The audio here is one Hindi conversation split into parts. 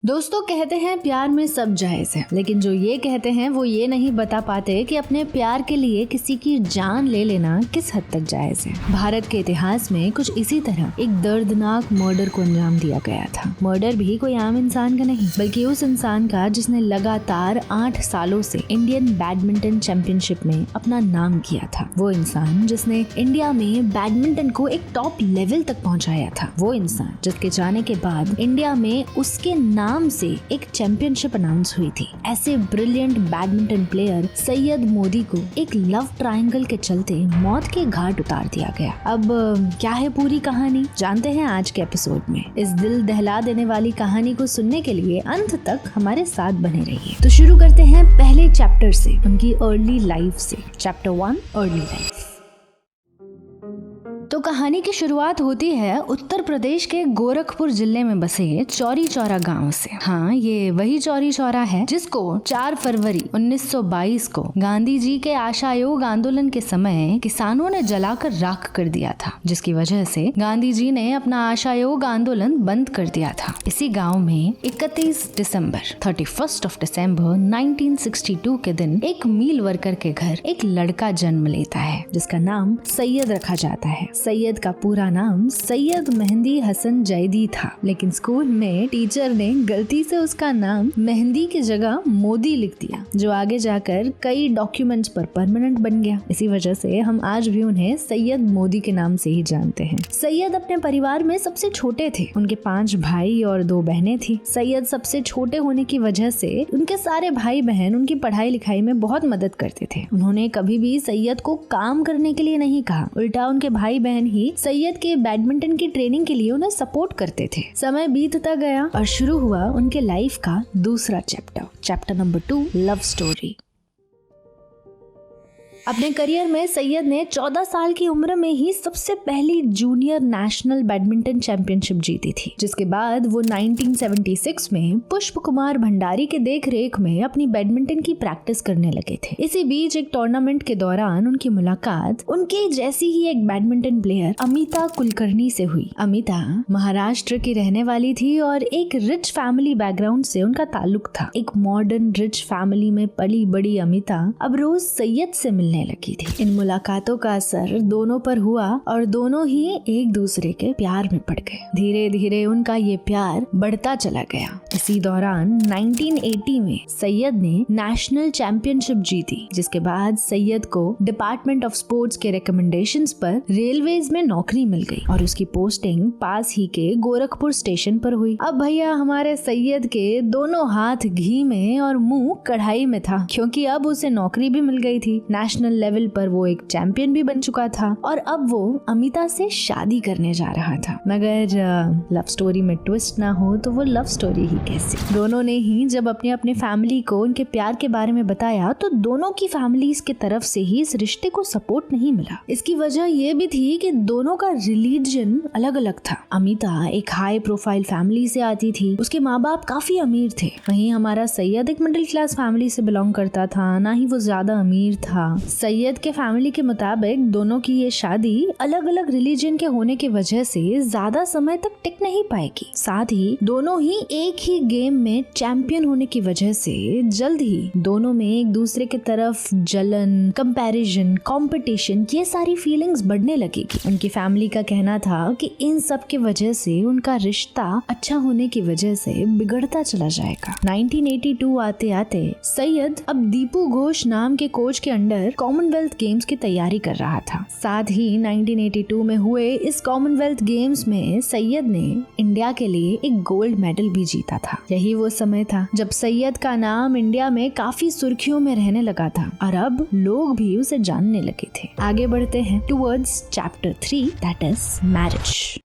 दोस्तों कहते हैं प्यार में सब जायज है, लेकिन जो ये कहते हैं वो ये नहीं बता पाते कि अपने प्यार के लिए किसी की जान ले लेना किस हद तक जायज है। भारत के इतिहास में कुछ इसी तरह एक दर्दनाक मर्डर को अंजाम दिया गया था। मर्डर भी कोई आम इंसान का नहीं, बल्कि उस इंसान का जिसने लगातार 8 सालों से इंडियन बैडमिंटन चैंपियनशिप में अपना नाम किया था। वो इंसान जिसने इंडिया में बैडमिंटन को एक टॉप लेवल तक पहुंचाया था। वो इंसान जिसके जाने के बाद इंडिया में उसके नाम से एक चैंपियनशिप अनाउंस हुई थी। ऐसे brilliant badminton player Syed Modi को एक लव ट्रायंगल के चलते मौत के घाट उतार दिया गया। अब क्या है पूरी कहानी, जानते हैं आज के एपिसोड में। इस दिल दहला देने वाली कहानी को सुनने के लिए अंत तक हमारे साथ बने रहिए। तो शुरू करते हैं पहले चैप्टर से, उनकी अर्ली लाइफ से। Chapter 1, early life. तो कहानी की शुरुआत होती है उत्तर प्रदेश के गोरखपुर जिले में बसे चौरी चौरा गांव से। हाँ, ये वही चौरी चौरा है जिसको 4 फरवरी 1922 को गांधी जी के आशायोग आंदोलन के समय किसानों ने जलाकर राख कर दिया था, जिसकी वजह से गांधी जी ने अपना आशायोग आंदोलन बंद कर दिया था। इसी गाँव में 31 दिसंबर 1962 के दिन एक मील वर्कर के घर एक लड़का जन्म लेता है जिसका नाम सैयद रखा जाता है। सैयद का पूरा नाम सैयद मेहंदी हसन जैदी था, लेकिन स्कूल में टीचर ने गलती से उसका नाम मेहंदी की जगह मोदी लिख दिया, जो आगे जाकर कई डॉक्यूमेंट्स पर परमानेंट बन गया। इसी वजह से हम आज भी उन्हें सैयद मोदी के नाम से ही जानते हैं। सैयद अपने परिवार में सबसे छोटे थे। उनके 5 भाई और 2 बहनें थी। सैयद सबसे छोटे होने की वजह से उनके सारे भाई बहन उनकी पढ़ाई लिखाई में बहुत मदद करते थे। उन्होंने कभी भी सैयद को काम करने के लिए नहीं कहा, उल्टा उनके भाई बहन ही सैयद के बैडमिंटन की ट्रेनिंग के लिए उन्हें सपोर्ट करते थे। समय बीतता गया और शुरू हुआ उनके लाइफ का दूसरा चैप्टर नंबर 2, लव स्टोरी। अपने करियर में सैयद ने 14 साल की उम्र में ही सबसे पहली जूनियर नेशनल बैडमिंटन चैंपियनशिप जीती थी, जिसके बाद वो 1976 में पुष्प कुमार भंडारी के देखरेख में अपनी बैडमिंटन की प्रैक्टिस करने लगे थे। इसी बीच एक टूर्नामेंट के दौरान उनकी मुलाकात उनके जैसी ही एक बैडमिंटन प्लेयर अमिता कुलकर्णी से हुई। अमिता महाराष्ट्र की रहने वाली थी और एक रिच फैमिली बैकग्राउंड से उनका ताल्लुक था। एक मॉडर्न रिच फैमिली में पली बड़ी अमिता अब रोज सैयद से मिलने लगी थी। इन मुलाकातों का असर दोनों पर हुआ और दोनों ही एक दूसरे के प्यार में पड़ गए। धीरे धीरे उनका ये प्यार बढ़ता चला गया। इसी दौरान 1980 में सैयद ने नेशनल चैंपियनशिप जीती, जिसके बाद सैयद को डिपार्टमेंट ऑफ स्पोर्ट्स के रिकमेंडेशंस पर रेलवेज में नौकरी मिल गई और उसकी पोस्टिंग पास ही के गोरखपुर स्टेशन पर हुई। अब भैया हमारे सैयद के दोनों हाथ घी में और मुंह कढ़ाई में था, क्योंकि अब उसे नौकरी भी मिल गई थी। नेशनल लेवल पर वो एक चैंपियन भी बन चुका था और अब वो अमिता से शादी करने जा रहा था। मगर लव स्टोरी में ट्विस्ट ना हो तो वो लव स्टोरी ही कैसी। दोनों ने ही जब अपने अपने फैमिली को उनके प्यार के बारे में बताया तो दोनों की फैमिलीज की तरफ से ही इस रिश्ते को सपोर्ट नहीं मिला। इसकी वजह ये भी थी कि दोनों का रिलीजन अलग अलग था। अमिता एक हाई प्रोफाइल फैमिली से आती थी, उसके माँ बाप काफी अमीर थे। वहीं हमारा सैयद एक मिडिल क्लास फैमिली से बिलोंग करता था, ना ही वो ज्यादा अमीर था। सैयद के फैमिली के मुताबिक दोनों की ये शादी अलग अलग रिलीजन के होने की वजह से ज्यादा समय तक टिक नहीं पाएगी। साथ ही दोनों ही एक ही गेम में चैंपियन होने की वजह से जल्द ही दोनों में एक दूसरे की तरफ जलन, कंपैरिजन, कंपटीशन, ये सारी फीलिंग्स बढ़ने लगेगी। उनकी फैमिली का कहना था कि इन सब की वजह से उनका रिश्ता अच्छा होने की वजह से बिगड़ता चला जाएगा। 1982 आते आते सैयद अब दीपू घोष नाम के कोच के अंडर कॉमनवेल्थ गेम्स की तैयारी कर रहा था। साथ ही 1982 में हुए इस कॉमनवेल्थ गेम्स में सैयद ने इंडिया के लिए एक गोल्ड मेडल भी जीता था। यही वो समय था जब सैयद का नाम इंडिया में काफी सुर्खियों में रहने लगा था और अब लोग भी उसे जानने लगे थे। आगे बढ़ते हैं towards chapter 3, that is marriage.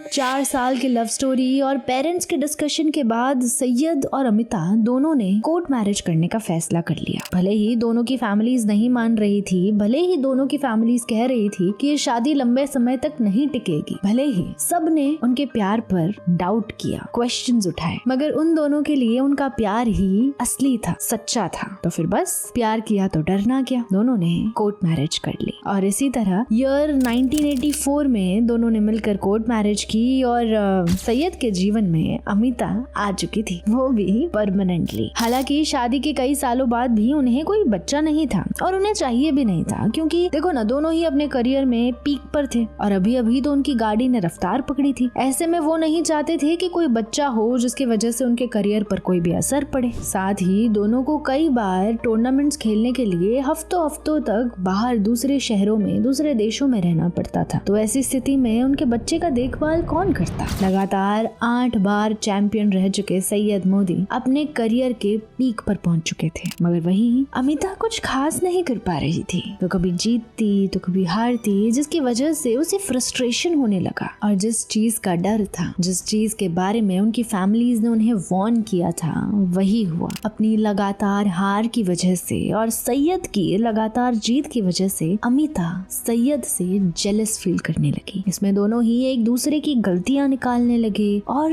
4 साल की लव स्टोरी और पेरेंट्स के डिस्कशन के बाद सैयद और अमिता दोनों ने कोर्ट मैरिज करने का फैसला कर लिया। भले ही दोनों की फैमिलीज नहीं मान रही थी, भले ही दोनों की फैमिलीज कह रही थी कि ये शादी लंबे समय तक नहीं टिकेगी, भले ही सब ने उनके प्यार पर डाउट किया, क्वेश्चंस उठाए, मगर उन दोनों के लिए उनका प्यार ही असली था, सच्चा था। तो फिर बस प्यार किया तो डरना क्या। दोनों ने कोर्ट मैरिज कर ली और इसी तरह ईयर 1984 में दोनों ने मिलकर कोर्ट मैरिज की थी और सैयद के जीवन में अमिता आ चुकी थी, वो भी परमानेंटली। हालांकि शादी के कई सालों बाद भी उन्हें कोई बच्चा नहीं था और उन्हें चाहिए भी नहीं था, क्योंकि देखो ना, दोनों ही अपने करियर में पीक पर थे और अभी अभी तो उनकी गाड़ी ने रफ्तार पकड़ी थी। ऐसे में वो नहीं चाहते थे कि कोई बच्चा हो जिसकी वजह से उनके करियर पर कोई भी असर पड़े। साथ ही दोनों को कई बार टूर्नामेंट्स खेलने के लिए हफ्तों तक बाहर दूसरे शहरों में, दूसरे देशों में रहना पड़ता था। तो ऐसी स्थिति में उनके बच्चे का देखभाल कौन करता। लगातार 8 बार चैंपियन रह चुके सैयद मोदी अपने करियर के पीक पर पहुंच चुके थे, मगर वहीं अमिता कुछ खास नहीं कर पा रही थी। तो कभी जीतती तो कभी हारती, जिसकी वजह से उसे फ्रस्ट्रेशन होने लगा। और जिस चीज का डर था, जिस चीज के बारे में उनकी फैमिलीज ने उन्हें वार्न किया था, वही हुआ। अपनी लगातार हार की वजह से और सैयद की लगातार जीत की वजह से अमिता सैयद से जेलस फील करने लगी। इसमें दोनों ही एक दूसरे की गलतियां निकालने लगे और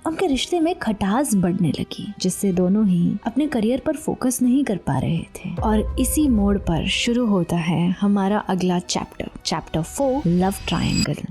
उनके रिश्ते में खटास बढ़ने लगी, जिससे दोनों ही अपने करियर पर फोकस नहीं कर पा रहे थे। और इसी मोड़ पर शुरू होता है हमारा अगला चैप्टर 4, लव ट्रायंगल।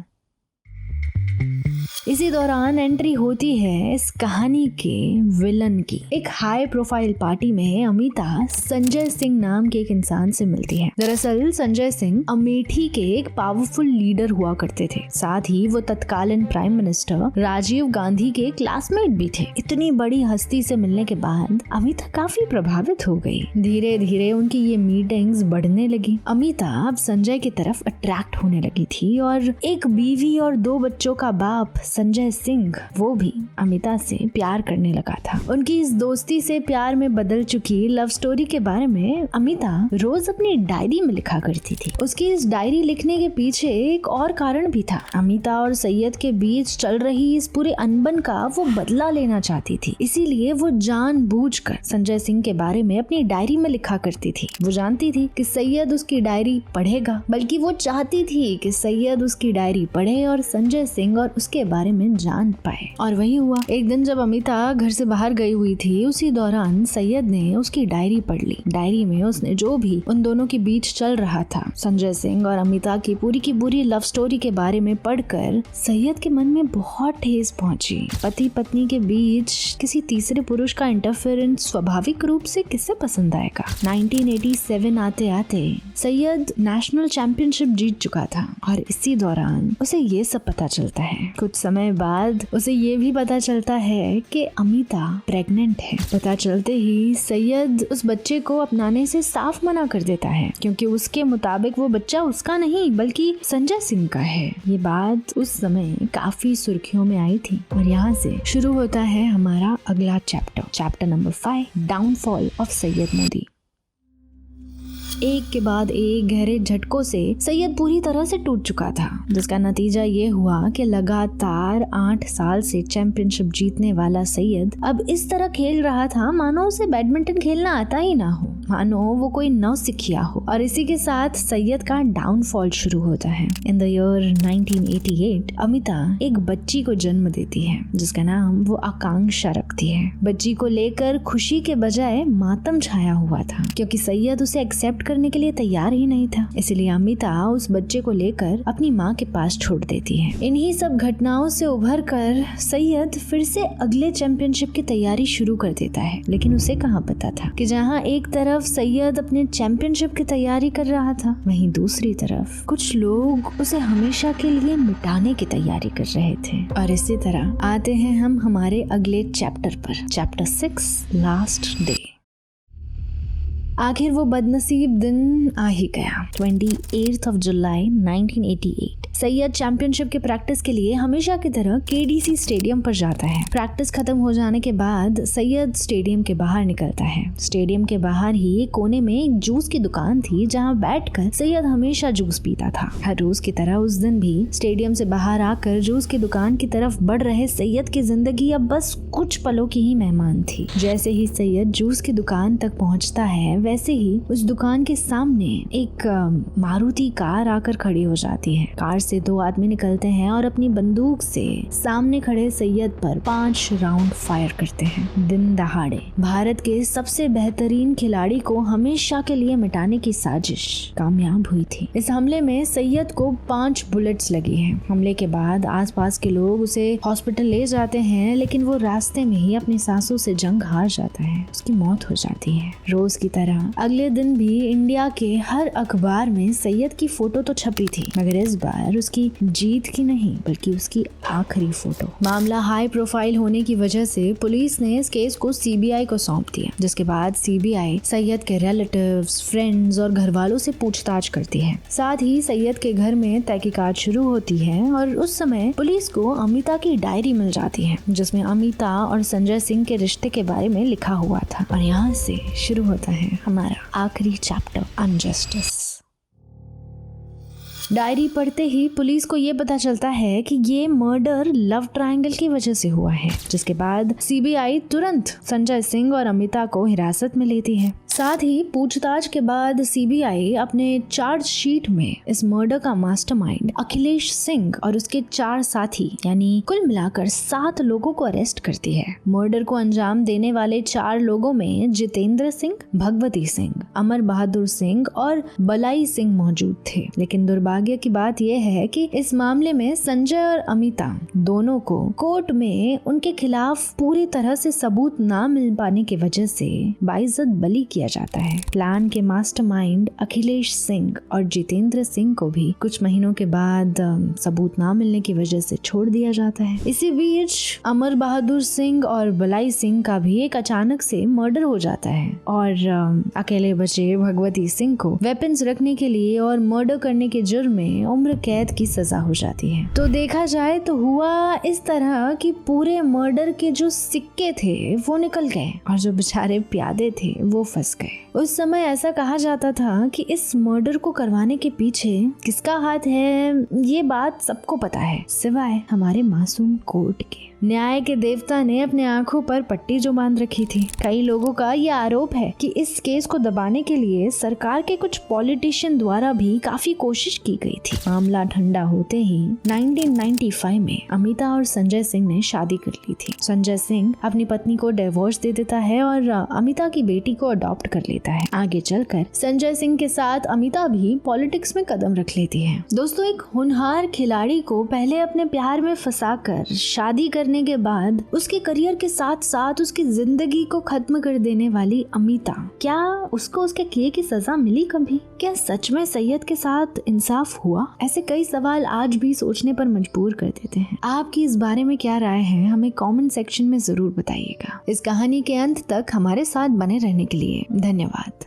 इसी दौरान एंट्री होती है इस कहानी के विलन की। एक हाई प्रोफाइल पार्टी में अमिता संजय सिंह नाम के एक इंसान से मिलती है। दरअसल संजय सिंह अमेठी के एक पावरफुल लीडर हुआ करते थे। साथ ही वो तत्कालीन प्राइम मिनिस्टर राजीव गांधी के क्लासमेट भी थे। इतनी बड़ी हस्ती से मिलने के बाद अमिता काफी प्रभावित हो गई। धीरे धीरे उनकी ये मीटिंग्स बढ़ने लगी। अमिता अब संजय की तरफ अट्रैक्ट होने लगी थी और एक बीवी और 2 बच्चों का बाप संजय सिंह, वो भी अमिता से प्यार करने लगा था। उनकी इस दोस्ती से प्यार में बदल चुकी लव स्टोरी के बारे में अमिता रोज अपनी डायरी में लिखा करती थी। उसकी इस डायरी लिखने के पीछे एक और कारण भी था। अमिता और सैयद के बीच चल रही इस पूरे अनबन का वो बदला लेना चाहती थी, इसीलिए वो जानबूझकर संजय सिंह के बारे में अपनी डायरी में लिखा करती थी। वो जानती थी कि सैयद उसकी डायरी पढ़ेगा, बल्कि वो चाहती थी कि सैयद उसकी डायरी पढ़े और संजय सिंह और उसके बारे में जान पाए। और वही हुआ। एक दिन जब अमिता घर से बाहर गई हुई थी, उसी दौरान सैयद ने उसकी डायरी पढ़ ली। डायरी में उसने जो भी उन दोनों के बीच चल रहा था, संजय सिंह और अमिता की पूरी लव स्टोरी के बारे में पढ़कर सैयद के मन में बहुत ठेस पहुंची। पति पत्नी के बीच किसी तीसरे पुरुष का इंटरफेरेंस स्वाभाविक रूप से किसे पसंद आएगा। 1987 आते आते सैयद नेशनल चैंपियनशिप जीत चुका था और इसी दौरान उसे ये सब पता चलता है। कुछ समय बाद उसे ये भी पता चलता है कि अमिता प्रेग्नेंट है। पता चलते ही सैयद उस बच्चे को अपनाने से साफ मना कर देता है, क्योंकि उसके मुताबिक वो बच्चा उसका नहीं बल्कि संजय सिंह का है। ये बात उस समय काफी सुर्खियों में आई थी। और यहाँ से शुरू होता है हमारा अगला chapter number 5, downfall of Syed Modi. एक के बाद एक गहरे झटकों से सैयद पूरी तरह से टूट चुका था, जिसका नतीजा ये हुआ कि लगातार 8 साल से चैंपियनशिप जीतने वाला सैयद अब इस तरह खेल रहा था मानो उसे बैडमिंटन खेलना आता ही ना हो, मानो वो कोई नौसिखिया हो। और इसी के साथ सैयद का डाउनफॉल शुरू होता है। इन द ईयर 1988 अमिता एक बच्ची को जन्म देती है, जिसका नाम वो आकांक्षा रखती है। बच्ची को लेकर खुशी के बजाय मातम छाया हुआ था, क्योंकि सैयद उसे एक्सेप्ट करने के लिए तैयार ही नहीं था। इसलिए अमिता उस बच्चे को लेकर अपनी माँ के पास छोड़ देती है। इन्हीं सब घटनाओं से उभर कर सैयद फिर से अगले चैंपियनशिप की तैयारी शुरू कर देता है। लेकिन उसे कहाँ पता था कि जहाँ एक तरफ सैयद अपने चैंपियनशिप की तैयारी कर रहा था, वहीं दूसरी तरफ कुछ लोग उसे हमेशा के लिए मिटाने की तैयारी कर रहे थे। और इसी तरह आते हैं हम हमारे अगले चैप्टर पर, चैप्टर 6, लास्ट डे। आखिर वो बदनसीब दिन आ ही गया। 28 जुलाई 1988 सैयद चैंपियनशिप के प्रैक्टिस के लिए हमेशा की तरह केडीसी स्टेडियम पर जाता है। प्रैक्टिस खत्म हो जाने के बाद सैयद स्टेडियम के बाहर निकलता है। स्टेडियम के बाहर ही कोने में एक जूस की दुकान थी, जहां बैठकर सैयद हमेशा जूस पीता था। हर रोज की तरह उस दिन भी स्टेडियम से बाहर आकर जूस की दुकान की तरफ बढ़ रहे सैयद की जिंदगी अब बस कुछ पलों की ही मेहमान थी। जैसे ही सैयद जूस की दुकान तक पहुंचता है, वैसे ही उस दुकान के सामने एक मारुति कार आकर खड़ी हो जाती है। कार से 2 आदमी निकलते हैं और अपनी बंदूक से सामने खड़े सैयद पर 5 राउंड फायर करते हैं। दिन दहाड़े भारत के सबसे बेहतरीन खिलाड़ी को हमेशा के लिए मिटाने की साजिश कामयाब हुई थी। इस हमले में सैयद को 5 बुलेट्स लगी हैं। हमले के बाद आसपास के लोग उसे हॉस्पिटल ले जाते हैं, लेकिन वो रास्ते में ही अपनी सांसों से जंग हार जाता है। उसकी मौत हो जाती है। रोज की तरह अगले दिन भी इंडिया के हर अखबार में सैयद की फोटो तो छपी थी, मगर इस बार उसकी जीत की नहीं बल्कि उसकी आखिरी फोटो। मामला हाई प्रोफाइल होने की वजह से पुलिस ने इस केस को सीबीआई को सौंप दिया, जिसके बाद सीबीआई सैयद के रिलेटिव्स, फ्रेंड्स और घर वालों से पूछताछ करती है। साथ ही सैयद के घर में तहकीकात शुरू होती है और उस समय पुलिस को अमिता की डायरी मिल जाती है, जिसमें अमिता और संजय सिंह के रिश्ते के बारे में लिखा हुआ था। और यहाँ से शुरू होता है हमारा आखिरी चैप्टर, अनजस्टिस। डायरी पढ़ते ही पुलिस को ये पता चलता है कि ये मर्डर लव ट्रायंगल की वजह से हुआ है, जिसके बाद सीबीआई तुरंत संजय सिंह और अमिता को हिरासत में लेती है। साथ ही पूछताछ के बाद सीबीआई अपने चार्जशीट में इस मर्डर का मास्टरमाइंड अखिलेश सिंह और उसके 4 साथी यानी कुल मिलाकर 7 लोगों को अरेस्ट करती है। मर्डर को अंजाम देने वाले 4 लोगों में जितेंद्र सिंह, भगवती सिंह, अमर बहादुर सिंह और बलाई सिंह मौजूद थे। लेकिन दुर्भाग्य की बात यह है कि इस मामले में संजय और अमिता दोनों को कोर्ट में उनके खिलाफ पूरी तरह से सबूत ना मिल पाने की वजह से बाइज्जत बरी किया जाता है। प्लान के मास्टरमाइंड अखिलेश सिंह और जितेंद्र सिंह को भी कुछ महीनों के बाद सबूत ना मिलने की वजह से छोड़ दिया जाता है। इसी बीच अमर बहादुर सिंह और बलाई सिंह का भी एक अचानक से मर्डर हो जाता है और अकेले बचे भगवती सिंह को वेपन्स रखने के लिए और मर्डर करने के जुर्म में उम्र कैद की सजा हो जाती है। तो देखा जाए तो हुआ इस तरह कि पूरे मर्डर के जो सिक्के थे वो निकल गए और जो बेचारे प्यादे थे वो फंस गए। उस समय ऐसा कहा जाता था कि इस मर्डर को करवाने के पीछे किसका हाथ है, ये बात सबको पता है सिवाय हमारे मासूम कोर्ट के। न्याय के देवता ने अपने आंखों पर पट्टी जो बांध रखी थी। कई लोगों का ये आरोप है कि इस केस को दबाने के लिए सरकार के कुछ पॉलिटिशियन द्वारा भी काफी कोशिश की गई थी। मामला ठंडा होते ही 1995 में अमिता और संजय सिंह ने शादी कर ली थी। संजय सिंह अपनी पत्नी को डिवोर्स दे देता है और अमिता की बेटी को अडॉप्ट कर लेता है। आगे चलकर संजय सिंह के साथ अमिता भी पॉलिटिक्स में कदम रख लेती है। दोस्तों, एक होनहार खिलाड़ी को पहले अपने प्यार में फंसाकर शादी करने के बाद उसके करियर के साथ साथ उसकी जिंदगी को खत्म कर देने वाली अमिता, क्या उसको उसके किए की सजा मिली कभी? क्या सच में सैयद के साथ इंसाफ हुआ? ऐसे कई सवाल आज भी सोचने पर मजबूर कर देते हैं। आपकी इस बारे में क्या राय है, हमें कमेंट सेक्शन में जरूर बताइएगा। इस कहानी के अंत तक हमारे साथ बने रहने के लिए धन्यवाद।